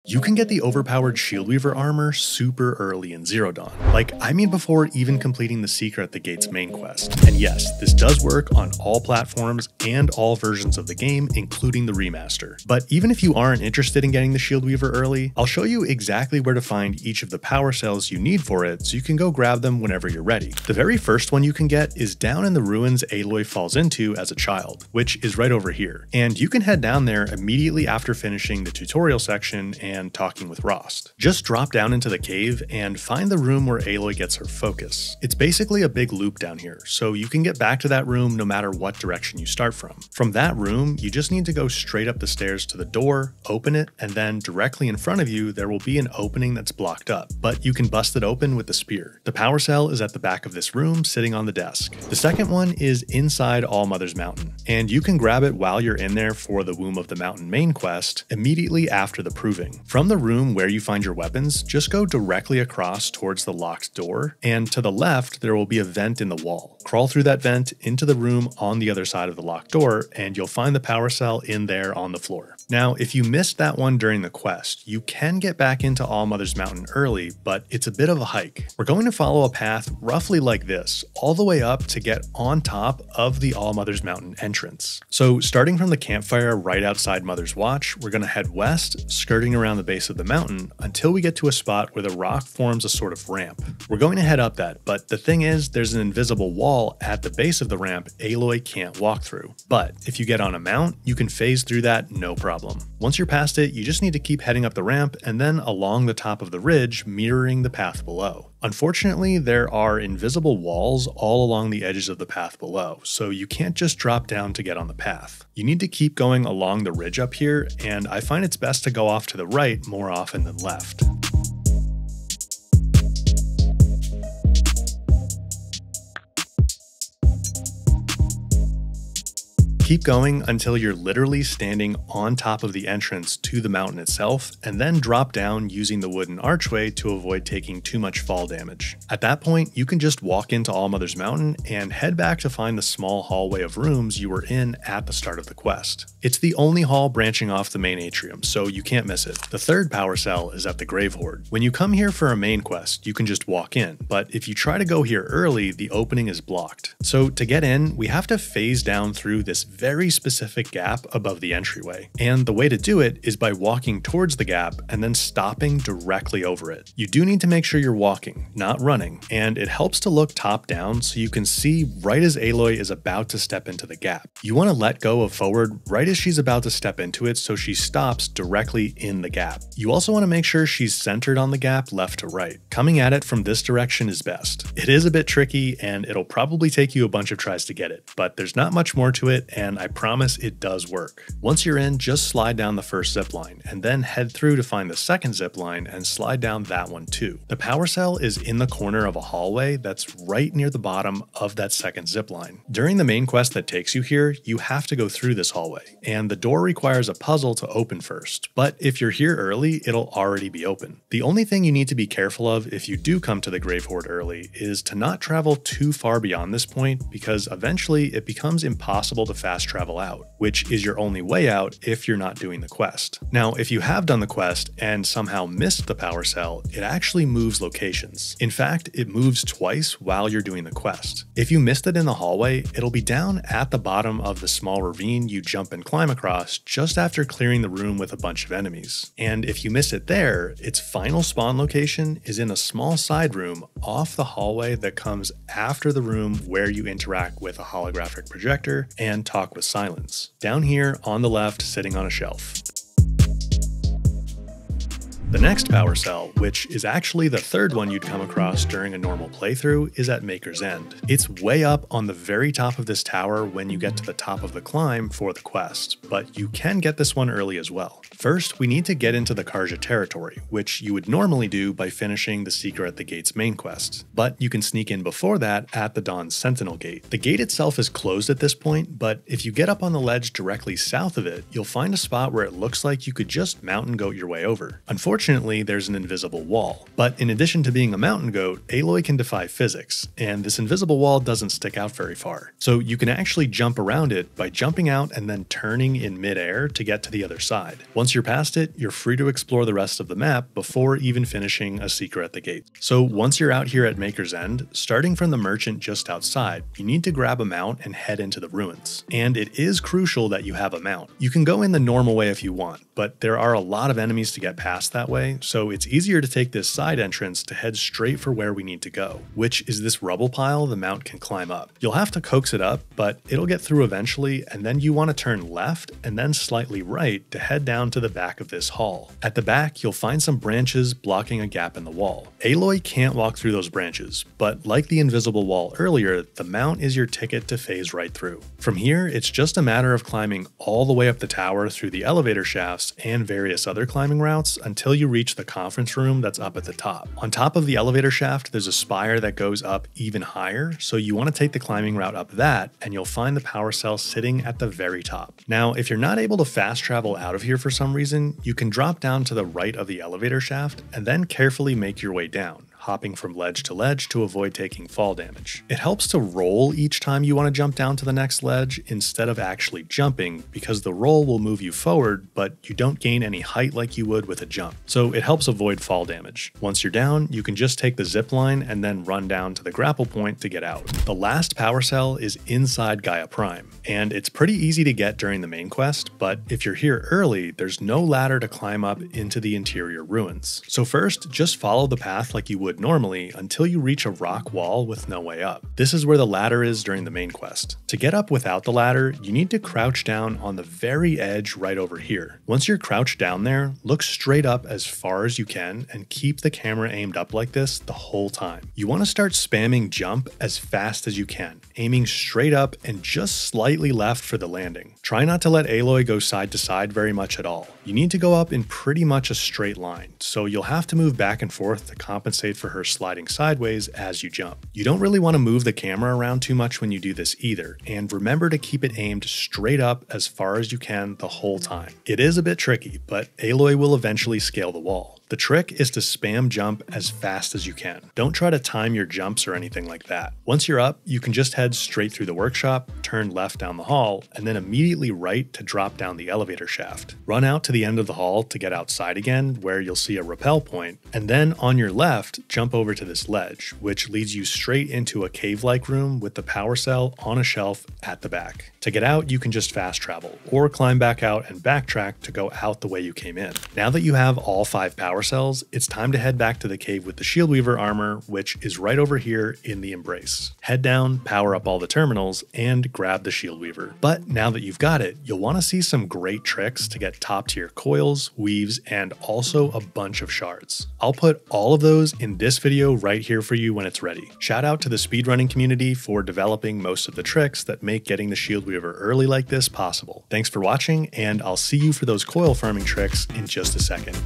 You can get the overpowered Shieldweaver armor super early in Zero Dawn. Before even completing the secret at the gate's main quest. And yes, this does work on all platforms and all versions of the game, including the remaster. But even if you aren't interested in getting the Shieldweaver early, I'll show you exactly where to find each of the power cells you need for it so you can go grab them whenever you're ready. The very first one you can get is down in the ruins Aloy falls into as a child, which is right over here. And you can head down there immediately after finishing the tutorial section and talking with Rost. Just drop down into the cave and find the room where Aloy gets her focus. It's basically a big loop down here, so you can get back to that room no matter what direction you start from. From that room, you just need to go straight up the stairs to the door, open it, and then directly in front of you there will be an opening that's blocked up, but you can bust it open with the spear. The power cell is at the back of this room sitting on the desk. The second one is inside Allmother's Mountain, and you can grab it while you're in there for the Womb of the Mountain main quest immediately after the proving. From the room where you find your weapons, just go directly across towards the locked door, and to the left there will be a vent in the wall. Crawl through that vent into the room on the other side of the locked door, and you'll find the power cell in there on the floor. Now, if you missed that one during the quest, you can get back into Allmother's Mountain early, but it's a bit of a hike. We're going to follow a path roughly like this, all the way up to get on top of the Allmother's Mountain entrance. So starting from the campfire right outside Mother's Watch, we're going to head west, skirting around the base of the mountain until we get to a spot where the rock forms a sort of ramp. We're going to head up that, but the thing is, there's an invisible wall at the base of the ramp Aloy can't walk through. But if you get on a mount, you can phase through that no problem. Once you're past it, you just need to keep heading up the ramp and then along the top of the ridge, mirroring the path below. Unfortunately, there are invisible walls all along the edges of the path below, so you can't just drop down to get on the path. You need to keep going along the ridge up here, and I find it's best to go off to the right more often than left. Keep going until you're literally standing on top of the entrance to the mountain itself, and then drop down using the wooden archway to avoid taking too much fall damage. At that point, you can just walk into Allmother's Mountain and head back to find the small hallway of rooms you were in at the start of the quest. It's the only hall branching off the main atrium, so you can't miss it. The third power cell is at the Grave Hoard. When you come here for a main quest, you can just walk in, but if you try to go here early, the opening is blocked. So to get in, we have to phase down through this very specific gap above the entryway. And the way to do it is by walking towards the gap and then stopping directly over it. You do need to make sure you're walking, not running, and it helps to look top down so you can see right as Aloy is about to step into the gap. You want to let go of forward right as she's about to step into it so she stops directly in the gap. You also want to make sure she's centered on the gap left to right. Coming at it from this direction is best. It is a bit tricky and it'll probably take you a bunch of tries to get it, but there's not much more to it, and I promise it does work. Once you're in, just slide down the first zip line and then head through to find the second zip line and slide down that one too. The power cell is in the corner of a hallway that's right near the bottom of that second zip line. During the main quest that takes you here, you have to go through this hallway, and the door requires a puzzle to open first, but if you're here early, it'll already be open. The only thing you need to be careful of if you do come to the Grave Hoard early is to not travel too far beyond this point, because eventually it becomes impossible to fast travel out, which is your only way out if you're not doing the quest. Now, if you have done the quest and somehow missed the power cell, it actually moves locations. In fact, it moves twice while you're doing the quest. If you missed it in the hallway, it'll be down at the bottom of the small ravine you jump and climb across just after clearing the room with a bunch of enemies. And if you miss it there, its final spawn location is in a small side room off the hallway that comes after the room where you interact with a holographic projector and talk with Silence. Down here on the left, sitting on a shelf. The next power cell, which is actually the third one you'd come across during a normal playthrough, is at Maker's End. It's way up on the very top of this tower when you get to the top of the climb for the quest, but you can get this one early as well. First, we need to get into the Karja territory, which you would normally do by finishing the Secret at the Gate's main quest, but you can sneak in before that at the Dawn Sentinel Gate. The gate itself is closed at this point, but if you get up on the ledge directly south of it, you'll find a spot where it looks like you could just mountain goat your way over. Unfortunately, Unfortunately, there's an invisible wall. But in addition to being a mountain goat, Aloy can defy physics, and this invisible wall doesn't stick out very far. So you can actually jump around it by jumping out and then turning in midair to get to the other side. Once you're past it, you're free to explore the rest of the map before even finishing a secret at the gate. So once you're out here at Maker's End, starting from the merchant just outside, you need to grab a mount and head into the ruins. And it is crucial that you have a mount. You can go in the normal way if you want, but there are a lot of enemies to get past that way, so it's easier to take this side entrance to head straight for where we need to go, which is this rubble pile the mount can climb up. You'll have to coax it up, but it'll get through eventually, and then you want to turn left and then slightly right to head down to the back of this hall. At the back, you'll find some branches blocking a gap in the wall. Aloy can't walk through those branches, but like the invisible wall earlier, the mount is your ticket to phase right through. From here, it's just a matter of climbing all the way up the tower through the elevator shafts and various other climbing routes until you reach the conference room that's up at the top. On top of the elevator shaft, there's a spire that goes up even higher, so you want to take the climbing route up that, and you'll find the power cell sitting at the very top. Now, if you're not able to fast travel out of here for some reason, you can drop down to the right of the elevator shaft and then carefully make your way down, hopping from ledge to avoid taking fall damage. It helps to roll each time you want to jump down to the next ledge instead of actually jumping, because the roll will move you forward, but you don't gain any height like you would with a jump. So it helps avoid fall damage. Once you're down, you can just take the zip line and then run down to the grapple point to get out. The last power cell is inside Gaia Prime, and it's pretty easy to get during the main quest, but if you're here early, there's no ladder to climb up into the interior ruins. So first, just follow the path like you would normally until you reach a rock wall with no way up. This is where the ladder is during the main quest. To get up without the ladder, you need to crouch down on the very edge right over here. Once you're crouched down there, look straight up as far as you can and keep the camera aimed up like this the whole time. You want to start spamming jump as fast as you can, aiming straight up and just slightly left for the landing. Try not to let Aloy go side to side very much at all. You need to go up in pretty much a straight line, so you'll have to move back and forth to compensate for her sliding sideways as you jump. You don't really want to move the camera around too much when you do this either, and remember to keep it aimed straight up as far as you can the whole time. It is a bit tricky, but Aloy will eventually scale the wall. The trick is to spam jump as fast as you can. Don't try to time your jumps or anything like that. Once you're up, you can just head straight through the workshop, turn left down the hall, and then immediately right to drop down the elevator shaft. Run out to the end of the hall to get outside again, where you'll see a rappel point, and then on your left, jump over to this ledge, which leads you straight into a cave-like room with the power cell on a shelf at the back. To get out, you can just fast travel, or climb back out and backtrack to go out the way you came in. Now that you have all 5 power cells, it's time to head back to the cave with the Shieldweaver armor, which is right over here in the Embrace. Head down, power up all the terminals, and grab the Shieldweaver. But now that you've got it, you'll want to see some great tricks to get top tier coils, weaves, and also a bunch of shards. I'll put all of those in this video right here for you when it's ready. Shout out to the speedrunning community for developing most of the tricks that make getting the Shieldweaver early like this possible. Thanks for watching, and I'll see you for those coil farming tricks in just a second.